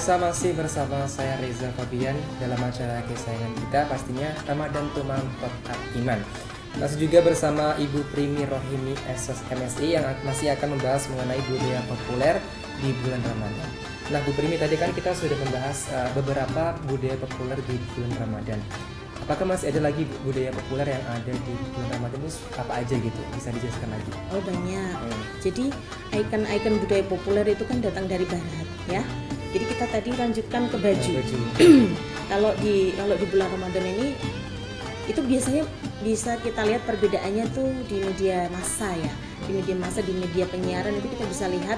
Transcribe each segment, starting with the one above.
pemirsa, masih bersama saya Reza Fabian dalam acara kesayangan kita, pastinya Ramadan Tuh Mantap Iman. Masih juga bersama Ibu Primi Rohimi SOS MSI yang masih akan membahas mengenai budaya populer di bulan Ramadan. Nah, Bu Primi, tadi kan kita sudah membahas beberapa budaya populer di bulan Ramadan. Apakah masih ada lagi budaya populer yang ada di bulan Ramadan itu apa aja gitu? Bisa dijelaskan lagi? Oh, banyak. Jadi ikon-ikon budaya populer itu kan datang dari barat ya. Jadi kita tadi lanjutkan ke baju. Kalau di bulan Ramadan ini itu biasanya bisa kita lihat perbedaannya tuh di media massa ya. Di media massa, di media penyiaran itu kita bisa lihat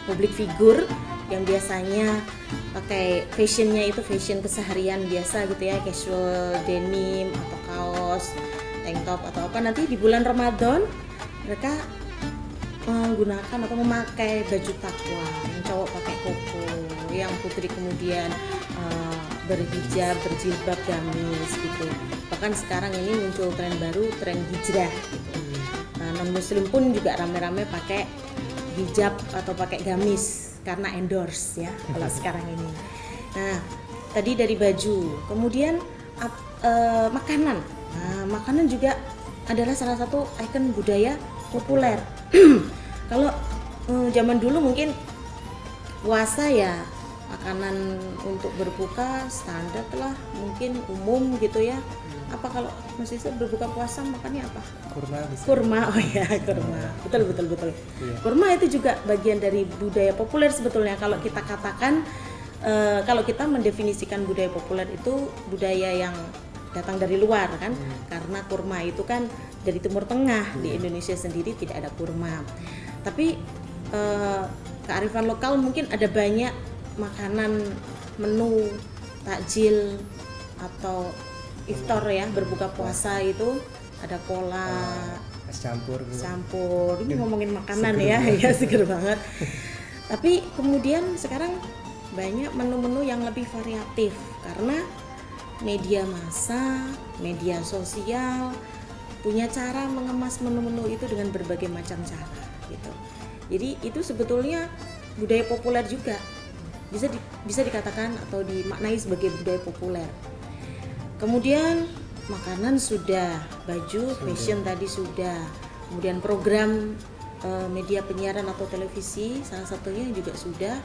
public figure yang biasanya pakai fashionnya itu fashion keseharian biasa gitu ya, casual denim atau kaos, tank top atau apa. Nanti di bulan Ramadan mereka menggunakan atau memakai baju takwa, yang cowok pakai koko, yang putri kemudian berhijab, berjilbab, gamis gitu. Bahkan sekarang ini muncul tren baru, tren hijrah gitu. Nah, non muslim pun juga rame-rame pakai hijab atau pakai gamis karena endorse ya kalau sekarang ini. Nah, tadi dari baju, kemudian makanan. Nah, makanan juga adalah salah satu ikon budaya populer. Kalau zaman dulu mungkin puasa ya, makanan untuk berbuka standar lah, mungkin umum gitu ya. Apa kalau Mas Isa berbuka puasa makannya apa? Kurma bisa. Kurma, oh ya, kurma. Betul. Iya. Kurma itu juga bagian dari budaya populer sebetulnya. Kalau kita katakan, kalau kita mendefinisikan budaya populer itu budaya yang datang dari luar kan, karena kurma itu kan dari Timur Tengah. Di Indonesia sendiri tidak ada kurma. Tapi kearifan lokal mungkin ada banyak makanan, menu takjil atau iftar ya, berbuka puasa itu ada cola, es campur. ini ngomongin makanan ya, ya seger banget. Tapi kemudian sekarang banyak menu-menu yang lebih variatif karena media massa, media sosial punya cara mengemas menu-menu itu dengan berbagai macam cara gitu. Jadi itu sebetulnya budaya populer juga, bisa dikatakan atau dimaknai sebagai budaya populer. Kemudian makanan sudah, baju, fashion tadi sudah, kemudian program media penyiaran atau televisi salah satunya juga sudah,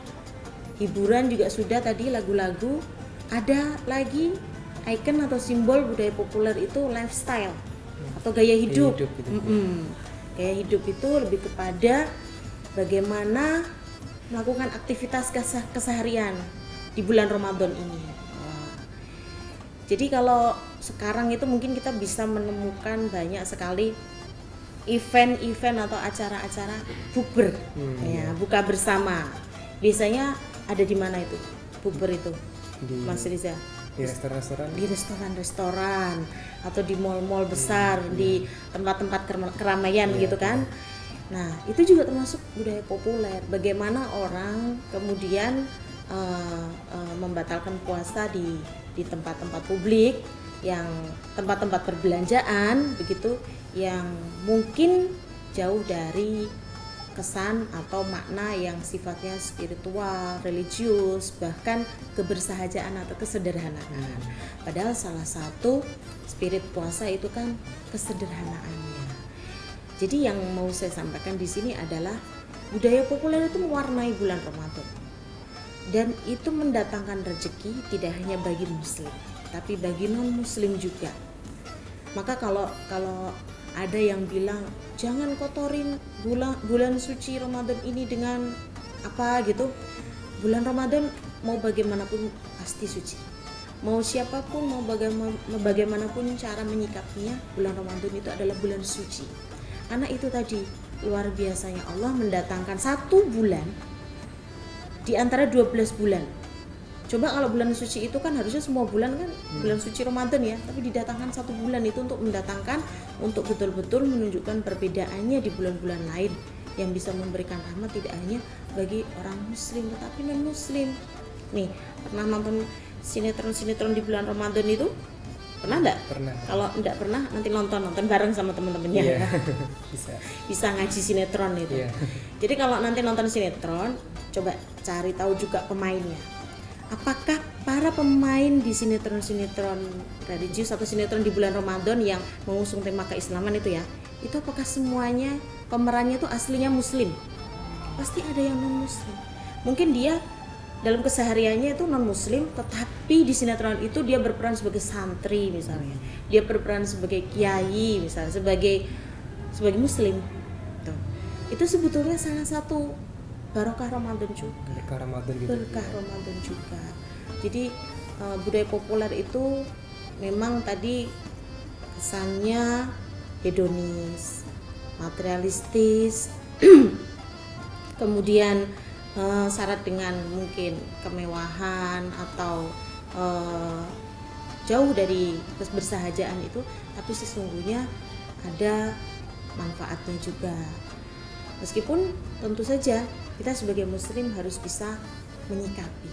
hiburan juga sudah tadi, lagu-lagu. Ada lagi ikon atau simbol budaya populer itu lifestyle atau gaya hidup. Gaya hidup itu lebih kepada bagaimana melakukan aktivitas keseharian di bulan Ramadan ini. Jadi kalau sekarang itu mungkin kita bisa menemukan banyak sekali event-event atau acara-acara bukber, ya, buka bersama. Biasanya ada di mana itu bukber itu, Mas Riza? Di restoran-restoran. Di restoran-restoran atau di mal-mal besar, di tempat-tempat keramaian gitu kan. Nah, itu juga termasuk budaya populer. Bagaimana orang kemudian membatalkan puasa di tempat-tempat publik, yang tempat-tempat perbelanjaan begitu, yang mungkin jauh dari kesan atau makna yang sifatnya spiritual, religius, bahkan kebersahajaan atau kesederhanaan. Padahal salah satu spirit puasa itu kan kesederhanaannya. Jadi yang mau saya sampaikan di sini adalah budaya populer itu mewarnai bulan Ramadan. Dan itu mendatangkan rezeki tidak hanya bagi muslim, tapi bagi non muslim juga. Maka kalau ada yang bilang jangan kotorin bulan suci Ramadan ini dengan apa gitu. Bulan Ramadan mau bagaimanapun pasti suci. Mau siapapun, mau bagaimanapun cara menyikapinya, bulan Ramadan itu adalah bulan suci. Karena itu tadi luar biasanya Allah mendatangkan satu bulan di antara 12 bulan. Coba kalau bulan suci itu kan harusnya semua bulan kan bulan suci Ramadan ya, tapi didatangkan satu bulan itu untuk mendatangkan, untuk betul-betul menunjukkan perbedaannya di bulan-bulan lain yang bisa memberikan rahmat tidak hanya bagi orang muslim tetapi non muslim. Nih, pernah nonton sinetron di bulan Ramadan itu Pernah enggak? Pernah. Kalau enggak pernah nanti nonton bareng sama teman-temannya. Iya. Ya. Bisa. Bisa ngaji sinetron itu. Iya. Jadi kalau nanti nonton sinetron, coba cari tahu juga pemainnya. Apakah para pemain di sinetron-sinetron religius atau sinetron di bulan Ramadan yang mengusung tema keislaman itu ya, itu apakah semuanya pemerannya itu aslinya muslim? Pasti ada yang non muslim. Mungkin dia dalam kesehariannya itu non muslim, tetapi di sinetron itu dia berperan sebagai santri misalnya, dia berperan sebagai kiai misalnya, sebagai muslim. Tuh. Itu sebetulnya salah satu barokah Ramadan juga. Berkah Ramadan gitu. Berkah Ramadan juga. Jadi budaya populer itu memang tadi kesannya hedonis, materialistis, kemudian syarat dengan mungkin kemewahan atau jauh dari kebersahajaan itu, tapi sesungguhnya ada manfaatnya juga. Meskipun tentu saja kita sebagai muslim harus bisa menyikapi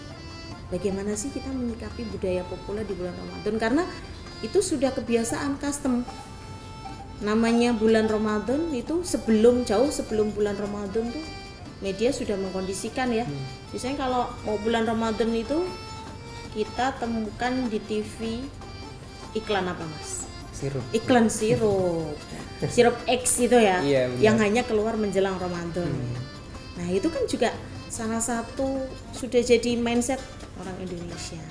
bagaimana sih kita menyikapi budaya populer di bulan Ramadan, karena itu sudah kebiasaan custom. Namanya bulan Ramadan itu jauh sebelum bulan Ramadan tuh media sudah mengkondisikan ya. Biasanya kalau mau bulan Ramadan itu kita temukan di TV iklan apa Mas? Sirup. Iklan sirup. Sirup X itu ya, Iya, yang hanya keluar menjelang Ramadan. Nah, itu kan juga salah satu sudah jadi mindset orang Indonesia.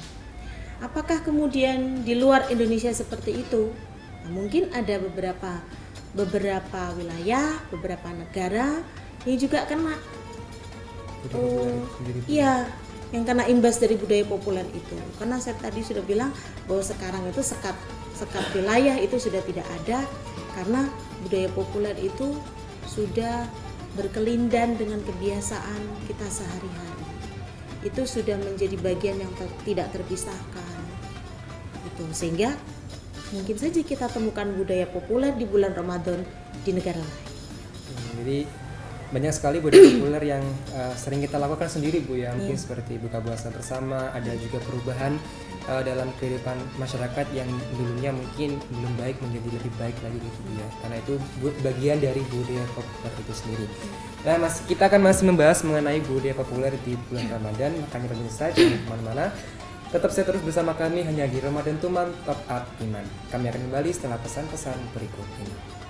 Apakah kemudian di luar Indonesia seperti itu? Nah, mungkin ada beberapa wilayah, beberapa negara yang juga kena iya, yang kena imbas dari budaya populer itu. Karena saya tadi sudah bilang bahwa sekarang itu sekat wilayah itu sudah tidak ada, karena budaya populer itu sudah berkelindan dengan kebiasaan kita sehari-hari. Itu sudah menjadi bagian yang tidak terpisahkan. Itu sehingga mungkin saja kita temukan budaya populer di bulan Ramadan di negara lain. Jadi banyak sekali budaya populer yang sering kita lakukan sendiri Bu ya, mungkin seperti buka puasa bersama, ada juga perubahan dalam kehidupan masyarakat yang dulunya mungkin belum baik menjadi lebih baik lagi gitu Bu ya, karena itu bagian dari budaya populer itu sendiri. Nah kita akan masih membahas mengenai budaya populer di bulan Ramadan, makanya pemirsa jangan kemana-mana, tetap stay terus bersama kami hanya di Ramadan Tuman Top Up Iman. Kami akan kembali setelah pesan-pesan berikut ini.